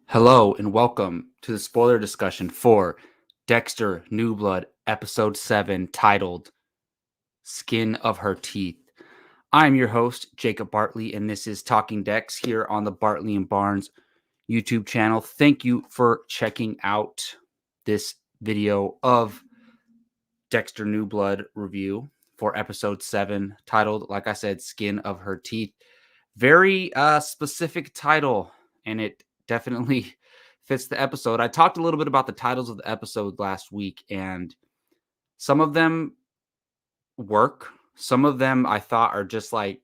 Hello and welcome to the spoiler discussion for Dexter New Blood, Episode 7, titled Skin of Her Teeth. I'm your host, Jacob Bartley, and this is Talking Dex here on the Bartley and Barnes YouTube channel. Thank you for checking out this video of Dexter New Blood review for Episode 7, titled, like I said, Skin of Her Teeth. Very specific title, and it definitely fits the episode. I talked a little bit about the titles of the episode last week, and some of them work. Some of them I thought are just like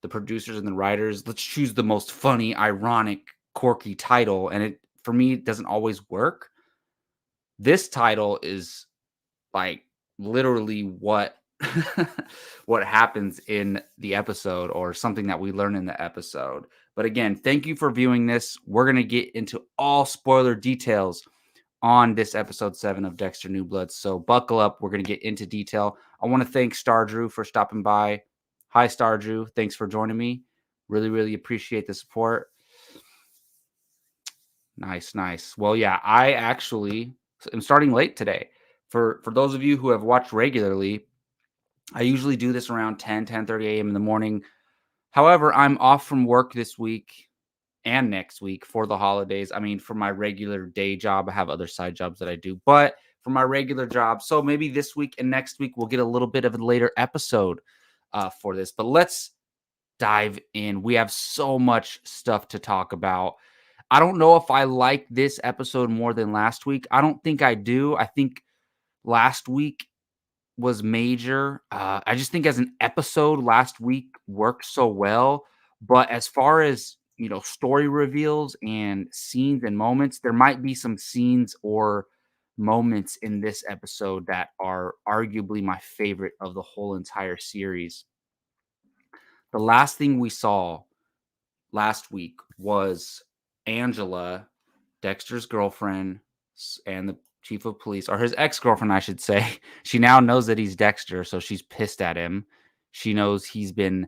the producers and the writers. Let's choose the most funny, ironic, quirky title, and it for me it doesn't always work. This title is like literally what what happens in the episode or something that we learn in the episode. But again, thank you for viewing this. We're going to get into all spoiler details on this episode 7 of Dexter New Blood. So buckle up. We're going to get into detail. I want to thank Star Drew for stopping by. Hi, Star Drew. Thanks for joining me. Really, really appreciate the support. Nice. Well, yeah, I actually am starting late today. For those of you who have watched regularly, I usually do this around 10:30 a.m. in the morning. However, I'm off from work this week and next week for the holidays. I mean, for my regular day job, I have other side jobs that I do, but for my regular job, so maybe this week and next week we'll get a little bit of a later episode for this. But let's dive in. We have so much stuff to talk about. I don't know if I like this episode more than last week. I don't think I do. I think last week was major. I just think as an episode, last week worked so well. But as far as story reveals and scenes and moments, there might be some scenes or moments in this episode that are arguably my favorite of the whole entire series. The last thing we saw last week was Angela, Dexter's girlfriend, and the chief of police, or his ex-girlfriend, I should say. She now knows that he's Dexter, so she's pissed at him. She knows he's been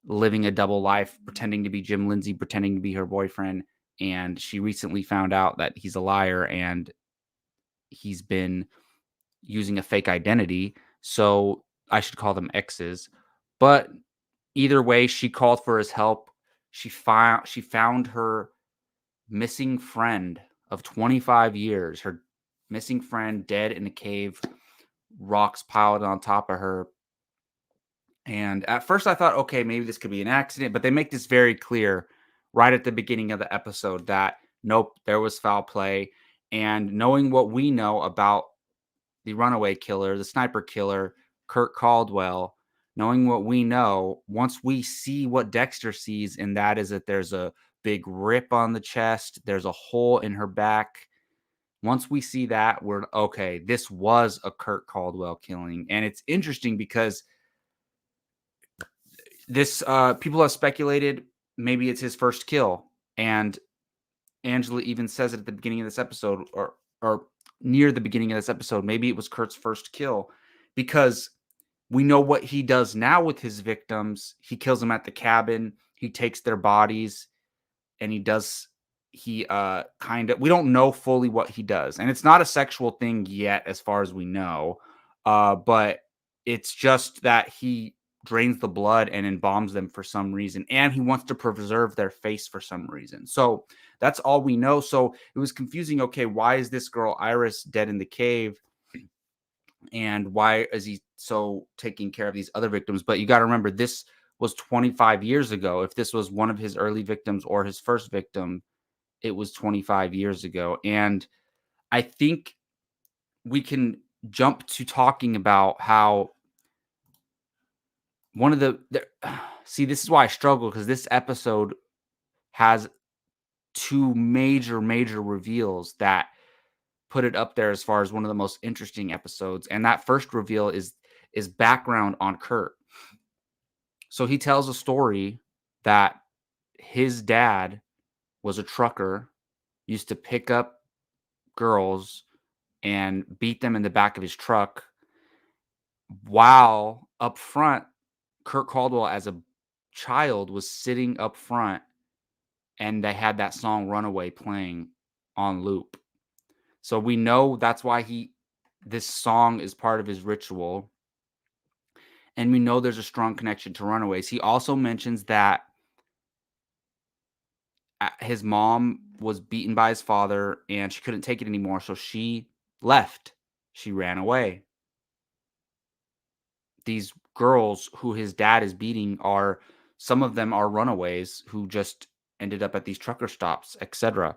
living a double life, pretending to be Jim Lindsay, pretending to be her boyfriend, and she recently found out that he's a liar and he's been using a fake identity. So I should call them exes. But either way, she called for his help. She found her missing friend of 25 years, her missing friend dead in a cave, rocks piled on top of her. And at first I thought, okay, maybe this could be an accident, but they make this very clear right at the beginning of the episode that nope, there was foul play. And knowing what we know about the runaway killer, the sniper killer, Kurt Caldwell, knowing what we know, once we see what Dexter sees, and that is that there's a big rip on the chest, there's a hole in her back. Once we see that, we're okay, this was a Kurt Caldwell killing. And it's interesting because this people have speculated maybe it's his first kill. And Angela even says it at the beginning of this episode, or near the beginning of this episode, maybe it was Kurt's first kill, because we know what he does now with his victims. He kills them at the cabin. He takes their bodies, and he kind of, we don't know fully what he does, and it's not a sexual thing yet, as far as we know. But it's just that he drains the blood and embalms them for some reason, and he wants to preserve their face for some reason. So that's all we know. So it was confusing. Okay, why is this girl Iris dead in the cave? And why is he so taking care of these other victims? But you got to remember, this was 25 years ago. If this was one of his early victims or his first victim, it was 25 years ago. And I think we can jump to talking about how one of see, this is why I struggle, because this episode has two major reveals that put it up there as far as one of the most interesting episodes. And that first reveal is background on Kurt. So he tells a story that his dad was a trucker, used to pick up girls and beat them in the back of his truck, while up front, Kurt Caldwell as a child was sitting up front and they had that song Runaway playing on loop. So we know that's why this song is part of his ritual, and we know there's a strong connection to Runaways. He also mentions that his mom was beaten by his father and she couldn't take it anymore, so she left. She ran away. These girls who his dad is beating are some of them are runaways who just ended up at these trucker stops, etc.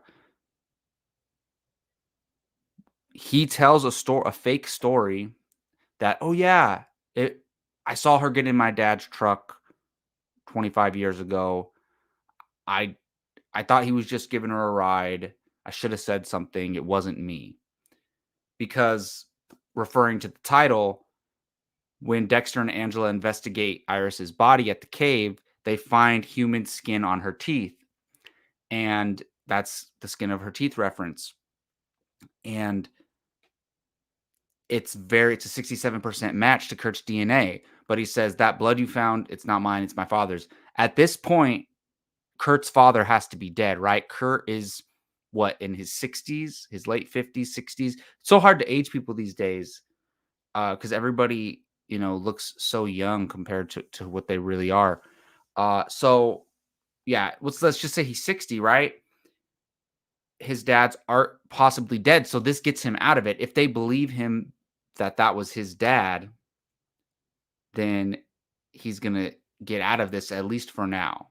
He tells a fake story that, "Oh yeah, it I saw her get in my dad's truck 25 years ago. I I thought he was just giving her a ride. I should have said something. It wasn't me." Because referring to the title, when Dexter and Angela investigate Iris's body at the cave, they find human skin on her teeth. And that's the skin of her teeth reference. And it's a 67% match to Kurt's DNA. But he says that blood you found, it's not mine, it's my father's. At this point, Kurt's father has to be dead, right? Kurt is what, in his 60s, his late 50s, 60s. It's so hard to age people these days because everybody, looks so young compared to what they really are. So yeah, let's just say he's 60, right? His dad's are possibly dead, so this gets him out of it. If they believe him that that was his dad, then he's gonna get out of this at least for now.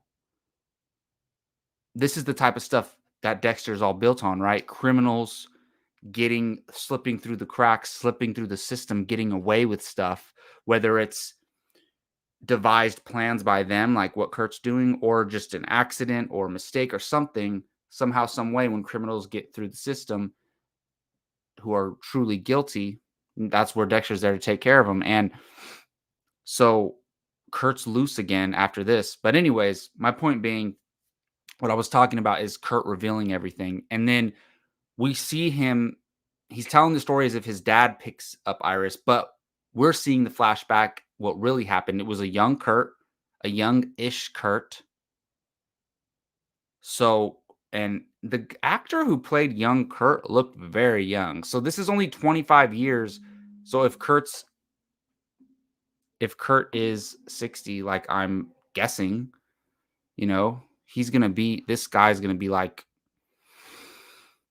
This is the type of stuff that Dexter's all built on, right? Criminals slipping through the cracks, slipping through the system, getting away with stuff, whether it's devised plans by them, like what Kurt's doing, or just an accident or mistake or something, somehow, some way, when criminals get through the system who are truly guilty, that's where Dexter's there to take care of them. And so Kurt's loose again after this. But anyways, my point being, what I was talking about is Kurt revealing everything. And then we see him, he's telling the story as if his dad picks up Iris, but we're seeing the flashback, what really happened. It was a young Kurt, a young-ish Kurt. So, and the actor who played young Kurt looked very young. So this is only 25 years. So if Kurt is 60, like I'm guessing, this guy's gonna be like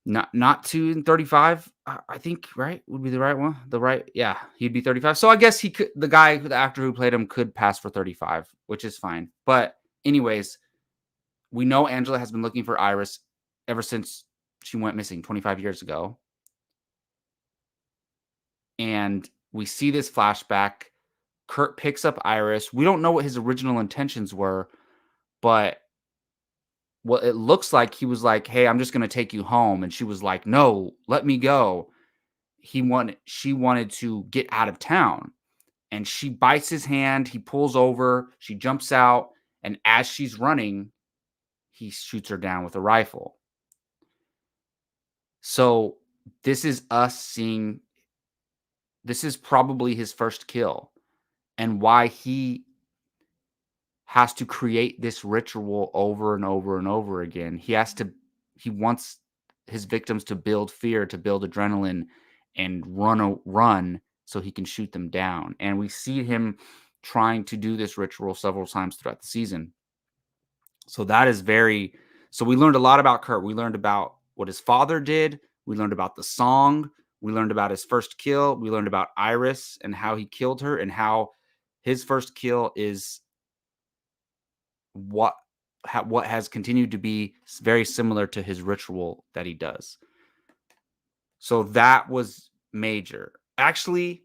not 2 and 35, I think, right? Would be the right one. Yeah, he'd be 35. So I guess the actor who played him could pass for 35, which is fine. But anyways, we know Angela has been looking for Iris ever since she went missing 25 years ago. And we see this flashback. Kurt picks up Iris. We don't know what his original intentions were, but what it looks like, he was like, "Hey, I'm just going to take you home." And she was like, "No, let me go." She wanted to get out of town, and she bites his hand. He pulls over, she jumps out, and as she's running, he shoots her down with a rifle. So this is us seeing, this is probably his first kill, and why he has to create this ritual over and over and over again. He wants his victims to build fear, to build adrenaline, and run so he can shoot them down. And we see him trying to do this ritual several times throughout the season. So that is very, so we learned a lot about Kurt. We learned about what his father did. We learned about the song. We learned about his first kill. We learned about Iris and how he killed her, and how his first kill is what has continued to be very similar to his ritual that he does. So that was major. Actually,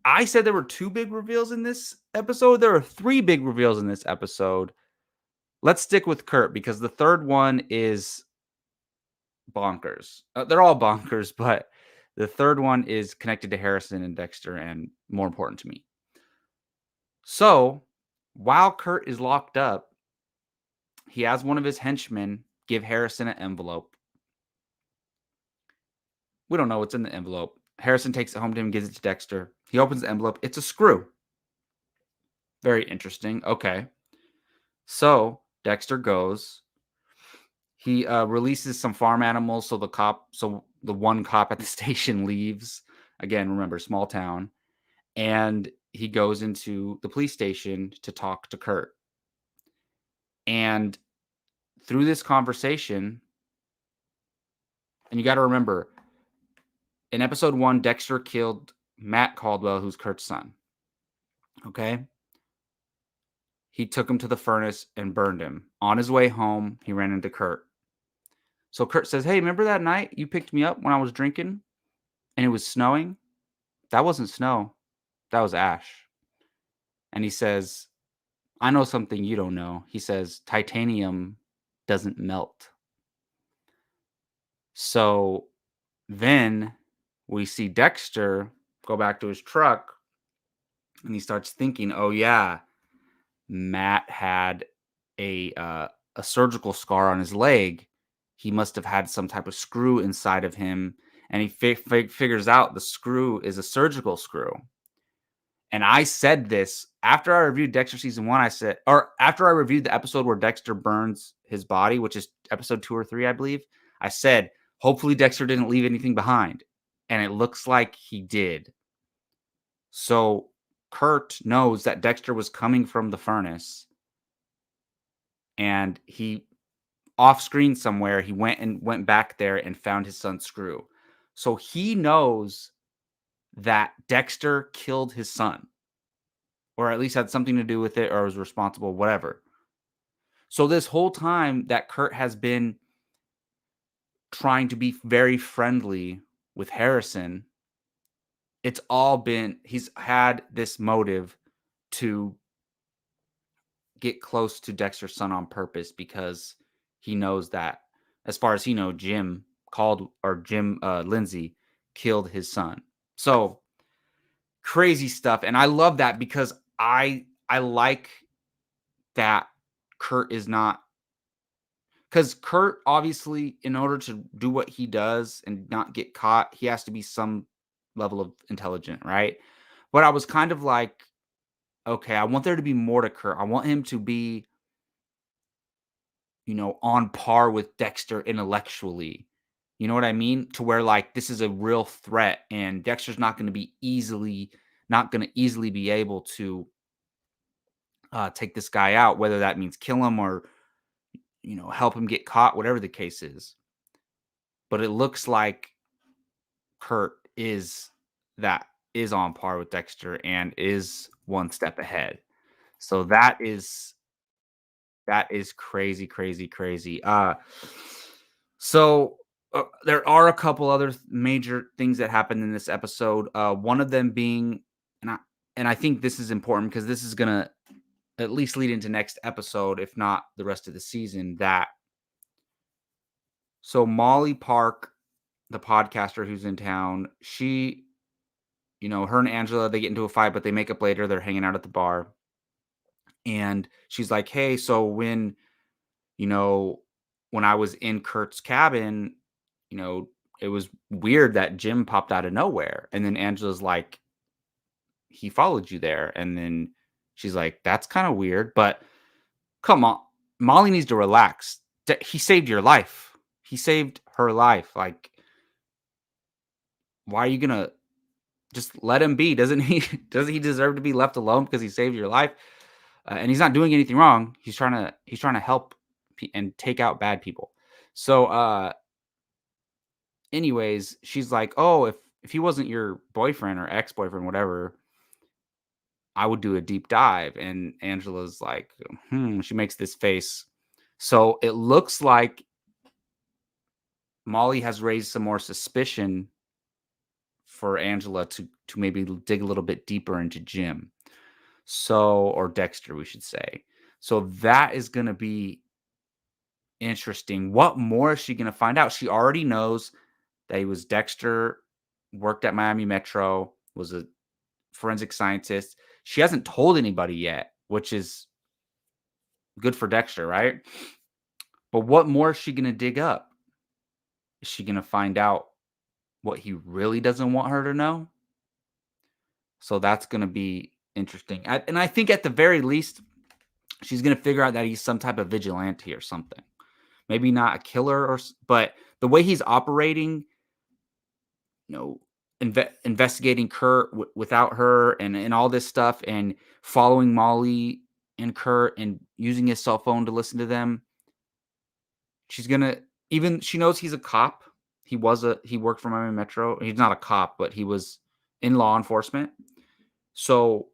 I said there were 2 big reveals in this episode. There are 3 big reveals in this episode. Let's stick with Kurt because the third one is bonkers. They're all bonkers, but the third one is connected to Harrison and Dexter and more important to me. So while Kurt is locked up, he has one of his henchmen give Harrison an envelope. We don't know what's in the envelope. Harrison takes it home to him, gives it to Dexter. He opens the envelope. It's a screw. Very interesting. Okay. So Dexter goes He releases some farm animals, so the one cop at the station leaves. Again, remember, small town. And he goes into the police station to talk to Kurt. And through this conversation, and you got to remember, in episode 1, Dexter killed Matt Caldwell, who's Kurt's son. Okay? He took him to the furnace and burned him. On his way home, he ran into Kurt. So Kurt says, "Hey, remember that night you picked me up when I was drinking and it was snowing? That wasn't snow. That was ash." And he says, "I know something you don't know." He says, "Titanium doesn't melt." So then we see Dexter go back to his truck and he starts thinking, "Oh yeah, Matt had a surgical scar on his leg. He must have had some type of screw inside of him." And he figures out the screw is a surgical screw. And I said this after I reviewed Dexter season 1. I said, or after I reviewed the episode where Dexter burns his body, which is episode 2 or 3, I believe. I said, hopefully Dexter didn't leave anything behind. And it looks like he did. So Kurt knows that Dexter was coming from the furnace. And he, off screen somewhere, he went back there and found his son's screw. So he knows that Dexter killed his son, or at least had something to do with it, or was responsible, whatever. So this whole time that Kurt has been trying to be very friendly with Harrison, it's all been, he's had this motive to get close to Dexter's son on purpose, because he knows that, as far as he knows, Jim Lindsay killed his son. So crazy stuff. And I love that, because I like that Kurt is not, because Kurt, obviously, in order to do what he does and not get caught, he has to be some level of intelligent, right? But I was kind of like, okay, I want there to be more to Kurt. I want him to be, on par with Dexter intellectually. You know what I mean? To where, like, this is a real threat and Dexter's not going to easily be able to take this guy out, whether that means kill him or, help him get caught, whatever the case is. But it looks like Kurt is on par with Dexter and is one step ahead. So that is crazy, crazy, crazy. So there are a couple other major things that happened in this episode. One of them being, and I think this is important because this is gonna at least lead into next episode, if not the rest of the season. So Molly Park, the podcaster who's in town, she, her and Angela, they get into a fight, but they make up later. They're hanging out at the bar. And she's like, "Hey, so you know, when I was in Kurt's cabin, it was weird that Jim popped out of nowhere." And then Angela's like, "He followed you there." And then she's like, "That's kind of weird, but come on, Molly needs to relax. He saved your life. He saved her life. Like, why are you gonna just let him be? Doesn't he? Doesn't he deserve to be left alone because he saved your life? And he's not doing anything wrong. He's trying to help and take out bad people." So, anyways, she's like, "Oh, if he wasn't your boyfriend or ex-boyfriend, whatever, I would do a deep dive." And Angela's like, she makes this face. So it looks like Molly has raised some more suspicion for Angela to maybe dig a little bit deeper into Jim. So, or Dexter, we should say. So that is going to be interesting. What more is she going to find out? She already knows that he was Dexter, worked at Miami Metro, was a forensic scientist. She hasn't told anybody yet, which is good for Dexter, right? But what more is she going to dig up? Is she going to find out what he really doesn't want her to know? So that's going to be interesting. And I think at the very least, she's going to figure out that he's some type of vigilante or something. maybe not a killer but the way he's operating, you know, investigating Kurt without her and all this stuff and following Molly and Kurt and using his cell phone to listen to them. She's gonna even she knows he's a cop. He worked for Miami Metro. He's not a cop, but he was in law enforcement. So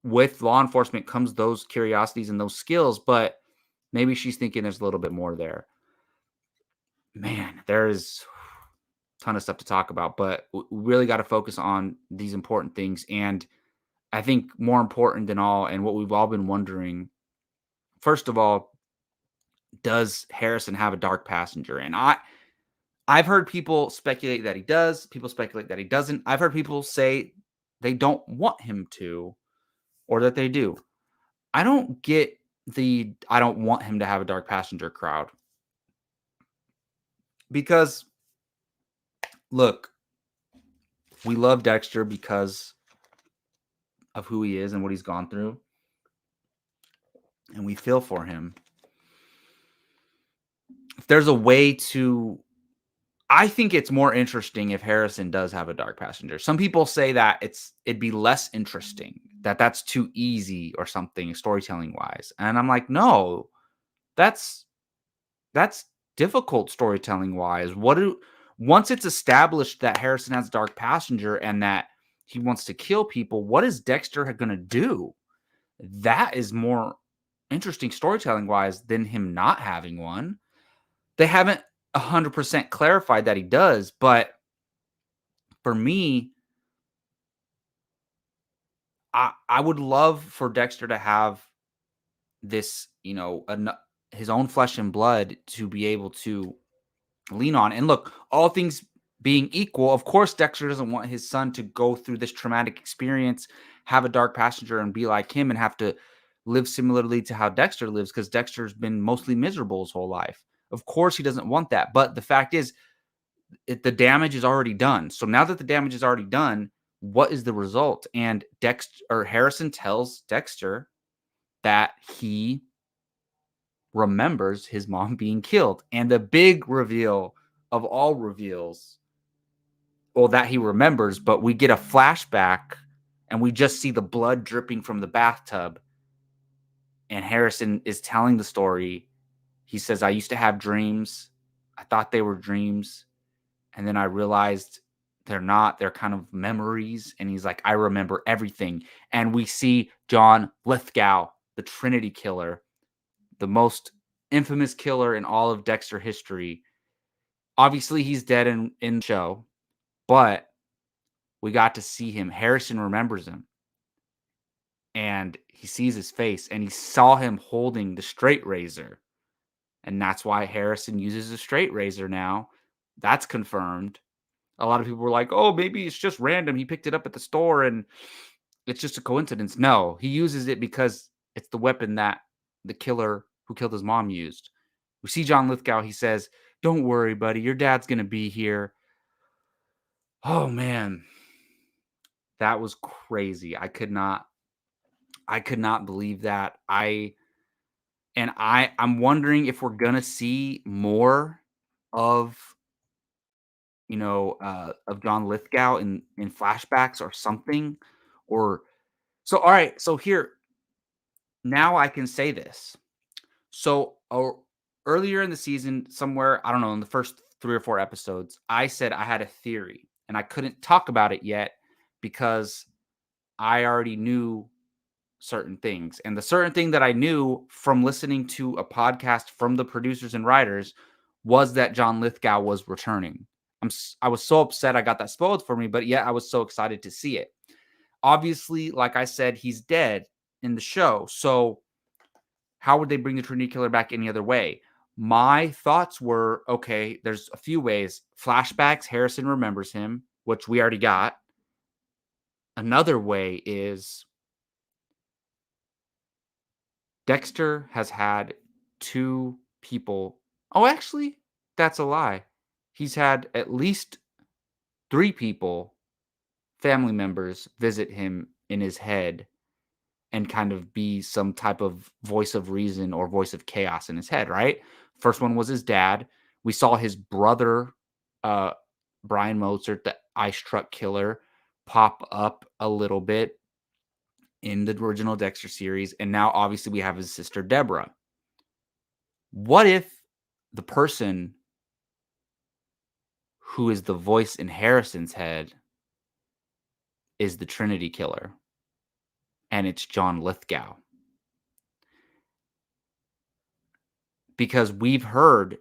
with law enforcement comes those curiosities and those skills, but maybe she's thinking there's a little bit more there. Man, there's a ton of stuff to talk about, but we really got to focus on these important things. And I think more important than all, and what we've all been wondering, first of all, does Harrison have a dark passenger? And I've heard people speculate that he does. People speculate that he doesn't. I've heard people say they don't want him to, or that they do. I don't get the I don't want him to have a dark passenger crowd. Because look, we love Dexter because of who he is and what he's gone through. And we feel for him. If there's a way to I think it's more interesting if Harrison does have a dark passenger. Some people say that it'd be less interesting, that that's too easy or something storytelling wise. And I'm like, no, that's difficult storytelling wise. Once it's established that Harrison has a dark passenger and that he wants to kill people, what is Dexter going to do? That is more interesting storytelling wise than him not having one. They haven't 100% clarified that he does, but for me, I would love for Dexter to have this, his own flesh and blood to be able to lean on. And look, all things being equal, of course, Dexter doesn't want his son to go through this traumatic experience, have a dark passenger, and be like him and have to live similarly to how Dexter lives, because Dexter's been mostly miserable his whole life. Of course, he doesn't want that. But the fact is, the damage is already done. So now that the damage is already done, what is the result? And Harrison tells Dexter that he remembers his mom being killed. And the big reveal of all reveals, well, that he remembers, but we get a flashback and we just see the blood dripping from the bathtub. And Harrison is telling the story. He says, I used to have dreams. I thought they were dreams. And then I realized they're not. They're kind of memories. And he's like, I remember everything. And we see John Lithgow, the Trinity killer, the most infamous killer in all of Dexter history. Obviously, he's dead in the show, but we got to see him. Harrison remembers him. And he sees his face, and he saw him holding the straight razor. And that's why Harrison uses a straight razor now. That's confirmed. A lot of people were like, oh, maybe it's just random. He picked it up at the store and it's just a coincidence. No, he uses it because it's the weapon that the killer who killed his mom used. We see John Lithgow. He says, don't worry, buddy. Your dad's going to be here. Oh, man. That was crazy. I could not believe that. I'm wondering if we're going to see more of of John Lithgow in flashbacks or something. Or so all right, so here now I can say this. So earlier in the season, somewhere, I don't know, in the first 3 or 4 episodes, I said I had a theory and I couldn't talk about it yet because I already knew certain things. And the certain thing that I knew from listening to a podcast from the producers and writers was that John Lithgow was returning. I was so upset I got that spoiled for me, but yet I was so excited to see it. Obviously, like I said, he's dead in the show. So how would they bring the Trinity Killer back any other way? My thoughts were, okay, there's a few ways. Flashbacks, Harrison remembers him, which we already got. Another way is Dexter has had 2 people. Oh, actually, that's a lie. He's had at least 3 people, family members, visit him in his head. and kind of be some type of voice of reason or voice of chaos in his head, right? First one was his dad. We saw his brother, uh, Brian Mozart, the ice truck killer, pop up a little bit in the original Dexter series. And now, obviously, we have his sister, Deborah. What if the person who is the voice in Harrison's head is the Trinity killer and it's John Lithgow? Because we've heard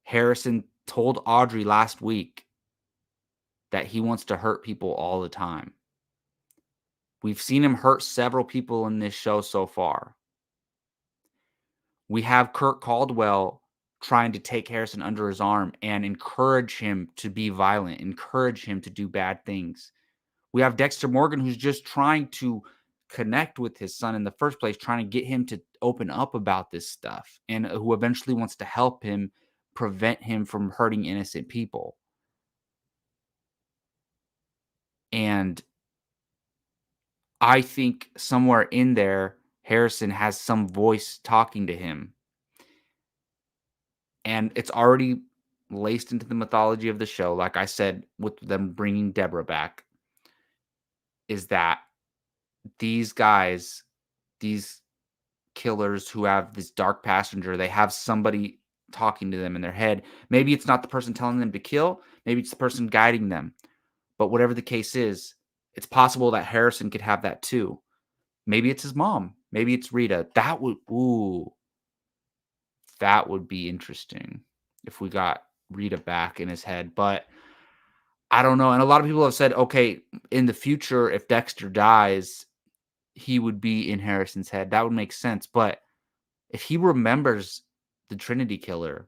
Harrison told Audrey last week that he wants to hurt people all the time. We've seen him hurt several people in this show so far. We have Kurt Caldwell trying to take Harrison under his arm and encourage him to be violent, encourage him to do bad things. We have Dexter Morgan, who's just trying to connect with his son in the first place, trying to get him to open up about this stuff, and who eventually wants to help him prevent him from hurting innocent people. And I think somewhere in there, Harrison has some voice talking to him. And it's already laced into the mythology of the show, like I said, with them bringing Deborah back, is that these guys, these killers who have this dark passenger, they have somebody talking to them in their head. Maybe it's not the person telling them to kill, maybe it's the person guiding them. But whatever the case is, it's possible that Harrison could have that too. Maybe it's his mom. Maybe it's Rita. That would be interesting if we got Rita back in his head. But I don't know. And a lot of people have said, okay, in the future, if Dexter dies, he would be in Harrison's head. That would make sense. But if he remembers the Trinity killer,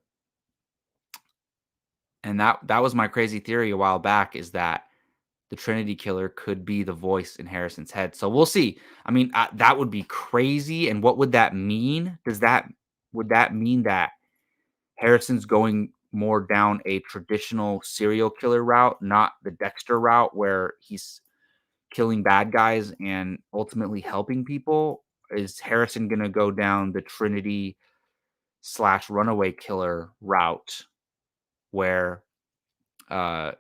and that was my crazy theory a while back, is that the Trinity killer could be the voice in Harrison's head. So we'll see. I mean, that would be crazy. And what would that mean? Would that mean that Harrison's going more down a traditional serial killer route, not the Dexter route where he's killing bad guys and ultimately helping people? Is Harrison going to go down the Trinity slash runaway killer route where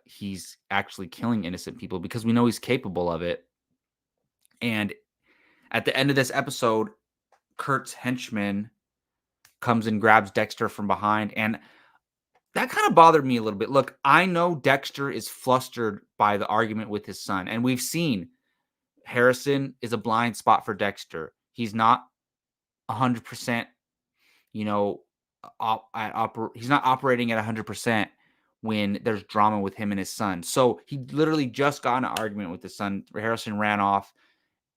he's actually killing innocent people, because we know he's capable of it? And at the end of this episode, Kurt's henchman comes and grabs Dexter from behind, and that kind of bothered me a little bit. Look, I know Dexter is flustered by the argument with his son, and we've seen Harrison is a blind spot for Dexter. He's not 100%, you know, he's not operating at 100% when there's drama with him and his son. So he literally just got in an argument with his son. Harrison ran off,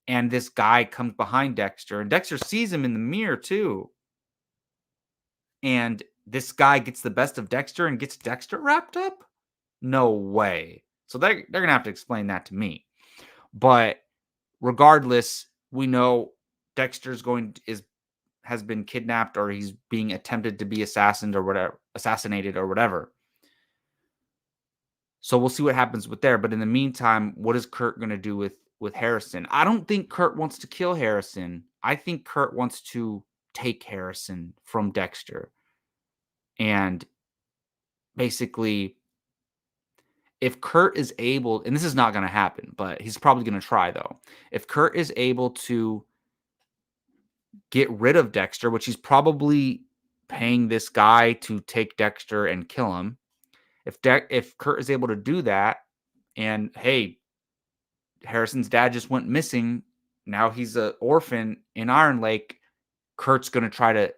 and this guy comes behind Dexter, and Dexter sees him in the mirror too. And this guy gets the best of Dexter and gets Dexter wrapped up? No way. So they're going to have to explain that to me. But regardless, we know Dexter's has been kidnapped, or he's being attempted to be assassinated or whatever. So we'll see what happens with there. But in the meantime, what is Kurt going to do with Harrison? I don't think Kurt wants to kill Harrison. I think Kurt wants to take Harrison from Dexter. And basically, if Kurt is able, and this is not going to happen, but he's probably going to try though. If Kurt is able to get rid of Dexter, which he's probably paying this guy to take Dexter and kill him. If Kurt is able to do that, and hey, Harrison's dad just went missing, now he's an orphan in Iron Lake, Kurt's going to try to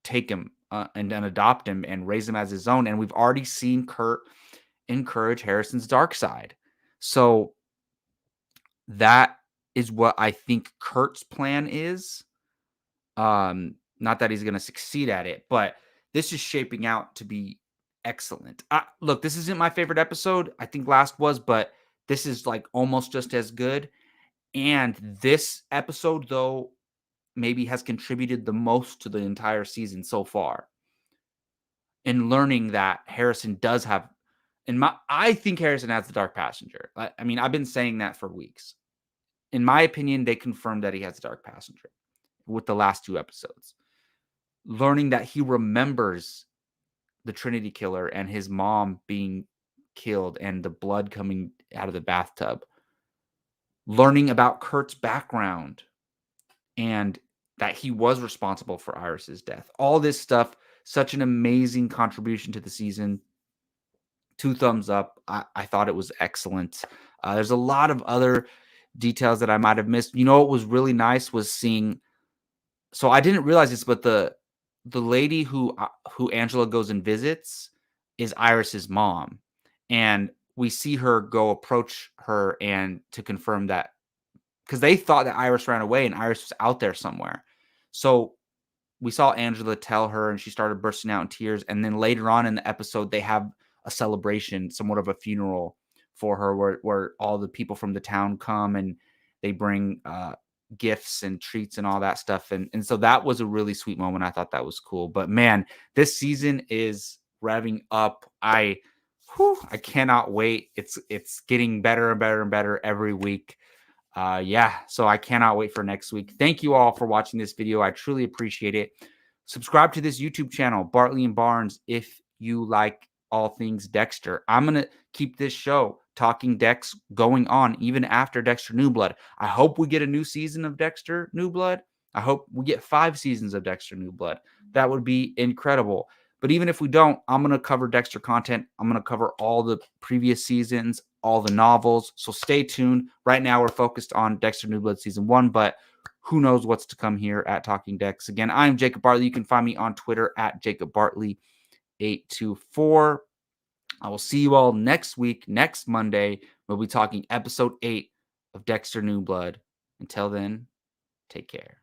take him and then adopt him and raise him as his own. And we've already seen Kurt encourage Harrison's dark side. So that is what I think Kurt's plan is. Not that he's going to succeed at it, but this is shaping out to be excellent. Look, this isn't my favorite episode. I think last was, but this is like almost just as good. And this episode, though, maybe has contributed the most to the entire season so far. In learning that Harrison does have, I think Harrison has the dark passenger. I mean, I've been saying that for weeks. in my opinion, they confirmed that he has a dark past with the last 2 episodes. Learning that he remembers the Trinity killer and his mom being killed and the blood coming out of the bathtub. Learning about Kurt's background and that he was responsible for Iris's death. All this stuff, such an amazing contribution to the season. 2 thumbs up. I thought it was excellent. There's a lot of other details that I might have missed. You know what was really nice was seeing, so I didn't realize this, but the lady who Angela goes and visits is Iris's mom. And we see her go approach her and to confirm that, because they thought that Iris ran away and Iris was out there somewhere. So we saw Angela tell her and she started bursting out in tears. And then later on in the episode, they have a celebration, somewhat of a funeral for her, where all the people from the town come and they bring gifts and treats and all that stuff. And so that was a really sweet moment. I thought that was cool. But man, this season is revving up. I cannot wait. It's getting better and better and better every week. So I cannot wait for next week. Thank you all for watching this video. I truly appreciate it. Subscribe to this YouTube channel, Bartley and Barnes, if you like all things Dexter. I'm going to keep this show, Talking Dex, going on even after Dexter New Blood. I hope we get a new season of Dexter New Blood. I hope we get 5 seasons of Dexter New Blood. That would be incredible. But even if we don't, I'm going to cover Dexter content. I'm going to cover all the previous seasons, all the novels. So stay tuned. Right now, we're focused on Dexter New Blood Season 1, but who knows what's to come here at Talking Dex. Again, I'm Jacob Bartley. You can find me on Twitter at Jacob Bartley824. I will see you all next week, next Monday. We'll be talking episode 8 of Dexter New Blood. Until then, take care.